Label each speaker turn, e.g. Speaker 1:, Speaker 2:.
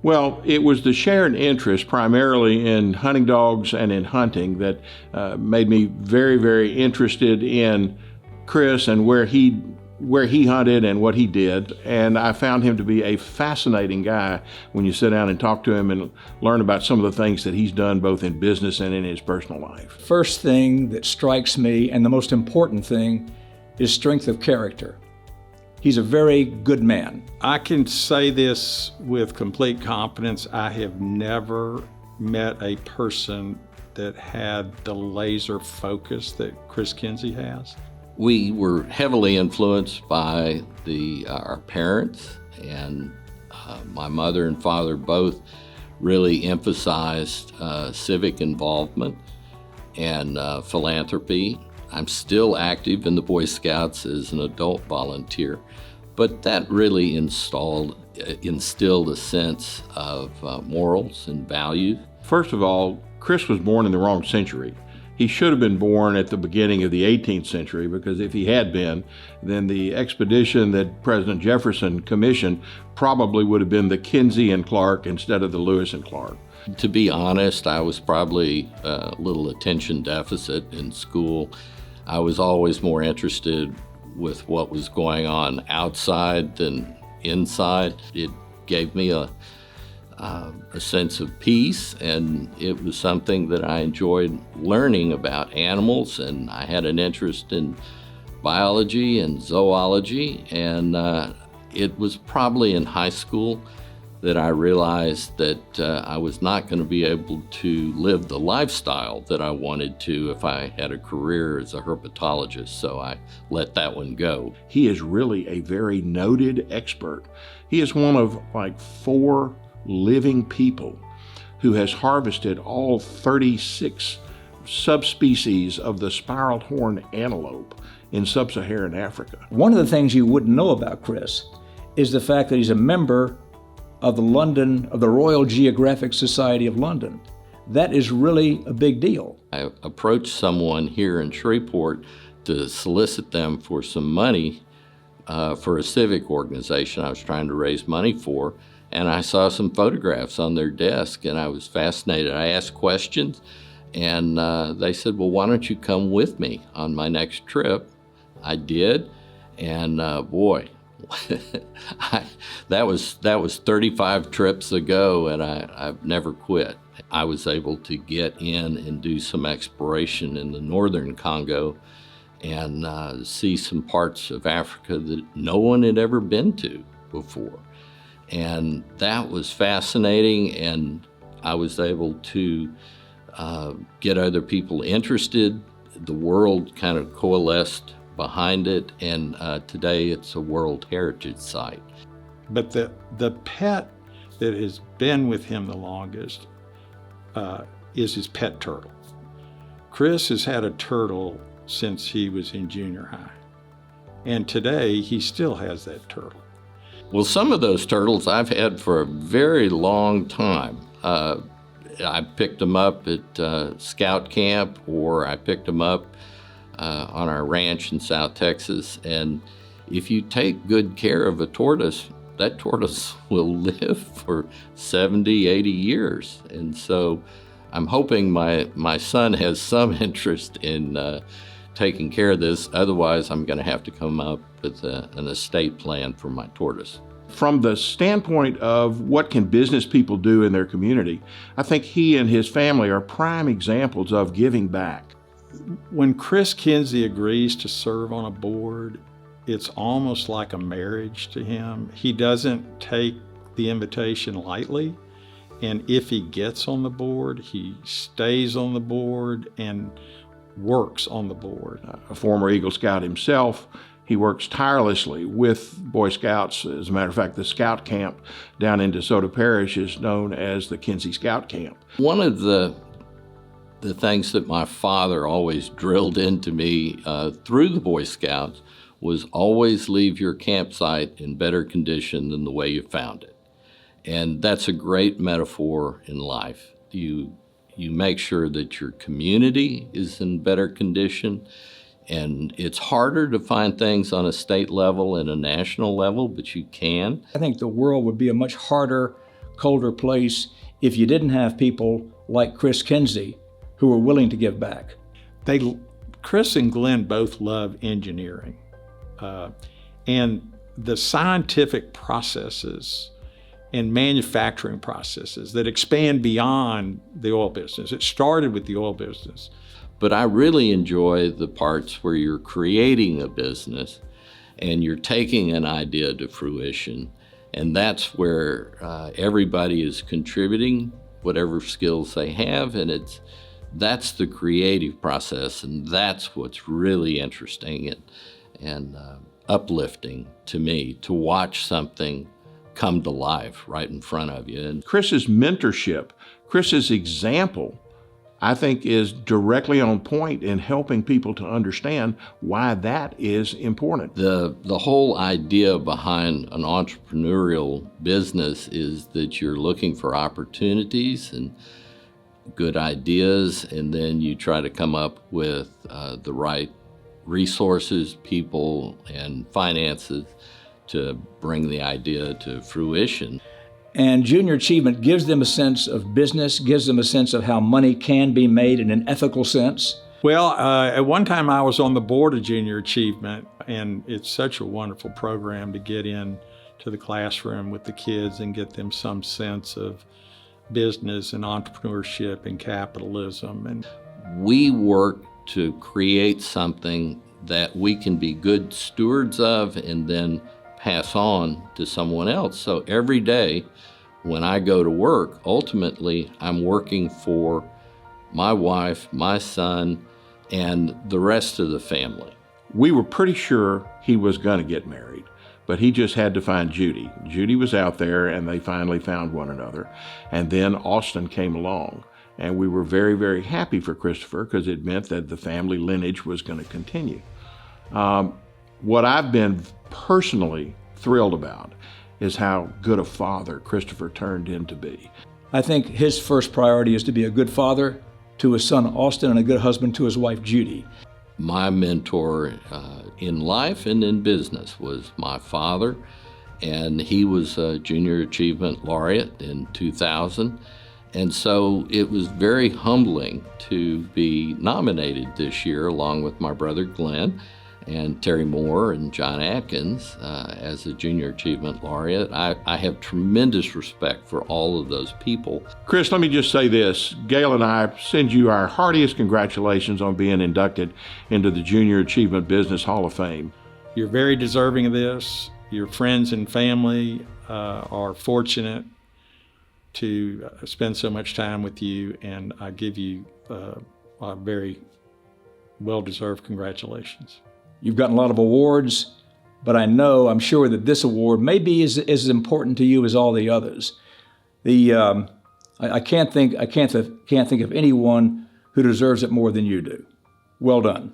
Speaker 1: Well, it was the shared interest primarily in hunting dogs and in hunting that made me very, very interested in Chris and where he hunted and what he did. And I found him to be a fascinating guy when you sit down and talk to him and learn about some of the things that he's done both in business and in his personal life.
Speaker 2: First thing that strikes me, and the most important thing, is strength of character. He's a very good man.
Speaker 3: I can say this with complete confidence. I have never met a person that had the laser focus that Chris Kinsey has.
Speaker 4: We were heavily influenced by our parents, and my mother and father both really emphasized civic involvement and philanthropy. I'm still active in the Boy Scouts as an adult volunteer, but that really instilled a sense of morals and values.
Speaker 1: First of all, Chris was born in the wrong century. He should have been born at the beginning of the 18th century, because if he had been, then the expedition that President Jefferson commissioned probably would have been the Kinsey and Clark instead of the Lewis and Clark.
Speaker 4: To be honest, I was probably a little attention deficit in school. I was always more interested with what was going on outside than inside. It gave me a sense of peace, and it was something that I enjoyed learning about animals, and I had an interest in biology and zoology, and it was probably in high school that I realized that I was not going to be able to live the lifestyle that I wanted to if I had a career as a herpetologist, so I let that one go.
Speaker 1: He is really a very noted expert. He is one of like 4 living people who has harvested all 36 subspecies of the spiraled horned antelope in sub-Saharan Africa.
Speaker 2: One of the things you wouldn't know about Chris is the fact that he's a member of the Royal Geographic Society of London. That is really a big deal.
Speaker 4: I approached someone here in Shreveport to solicit them for some money for a civic organization I was trying to raise money for, and I saw some photographs on their desk, and I was fascinated. I asked questions, and they said, well, why don't you come with me on my next trip? I did, and boy, that was 35 trips ago, and I've never quit. I was able to get in and do some exploration in the northern Congo and see some parts of Africa that no one had ever been to before. And that was fascinating, and I was able to get other people interested. The world kind of coalesced behind it, and today it's a World Heritage Site.
Speaker 3: But the pet that has been with him the longest is his pet turtle. Chris has had a turtle since he was in junior high, and today he still has that turtle.
Speaker 4: Well, some of those turtles I've had for a very long time. I picked them up at scout camp, or I picked them up on our ranch in South Texas. And if you take good care of a tortoise, that tortoise will live for 70, 80 years. And so I'm hoping my son has some interest in taking care of this. Otherwise, I'm going to have to come up with an estate plan for my tortoise.
Speaker 1: From the standpoint of what can business people do in their community, I think he and his family are prime examples of giving back.
Speaker 3: When Chris Kinsey agrees to serve on a board, it's almost like a marriage to him. He doesn't take the invitation lightly, and if he gets on the board, he stays on the board and works on the board.
Speaker 1: A former Eagle Scout himself, he works tirelessly with Boy Scouts. As a matter of fact, the Scout Camp down in DeSoto Parish is known as the Kinsey Scout Camp.
Speaker 4: One of the things that my father always drilled into me through the Boy Scouts was always leave your campsite in better condition than the way you found it. And that's a great metaphor in life. You make sure that your community is in better condition. And it's harder to find things on a state level and a national level, but you can.
Speaker 2: I think the world would be a much harder, colder place if you didn't have people like Chris Kinsey who were willing to give back.
Speaker 3: Chris and Glenn both love engineering. And the scientific processes and manufacturing processes that expand beyond the oil business. It started with the oil business.
Speaker 4: But I really enjoy the parts where you're creating a business and you're taking an idea to fruition. And that's where everybody is contributing whatever skills they have, and that's the creative process, and that's what's really interesting and uplifting to me, to watch something come to life right in front of you. And
Speaker 1: Chris's mentorship, Chris's example, I think is directly on point in helping people to understand why that is important.
Speaker 4: The whole idea behind an entrepreneurial business is that you're looking for opportunities and good ideas, and then you try to come up with the right resources, people, and finances to bring the idea to fruition.
Speaker 2: And Junior Achievement gives them a sense of business, gives them a sense of how money can be made in an ethical sense.
Speaker 3: Well, at one time I was on the board of Junior Achievement, and it's such a wonderful program to get in to the classroom with the kids and get them some sense of business and entrepreneurship and capitalism. And
Speaker 4: we work to create something that we can be good stewards of and then pass on to someone else. So every day when I go to work, ultimately I'm working for my wife, my son, and the rest of the family.
Speaker 1: We were pretty sure he was going to get married, but he just had to find Judy. Judy was out there, and they finally found one another. And then Austin came along, and we were very, very happy for Christopher because it meant that the family lineage was going to continue. What I've been personally thrilled about is how good a father Christopher turned in to be.
Speaker 2: I think his first priority is to be a good father to his son Austin and a good husband to his wife Judy.
Speaker 4: My mentor in life and in business was my father, and he was a Junior Achievement Laureate in 2000. And so it was very humbling to be nominated this year along with my brother Glenn and Terry Moore and John Atkins as a Junior Achievement Laureate. I have tremendous respect for all of those people.
Speaker 1: Chris, let me just say this. Gail and I send you our heartiest congratulations on being inducted into the Junior Achievement Business Hall of Fame.
Speaker 3: You're very deserving of this. Your friends and family are fortunate to spend so much time with you, and I give you a very well-deserved congratulations.
Speaker 2: You've gotten a lot of awards, but I'm sure that this award may be as important to you as all the others. I can't think of anyone who deserves it more than you do. Well done.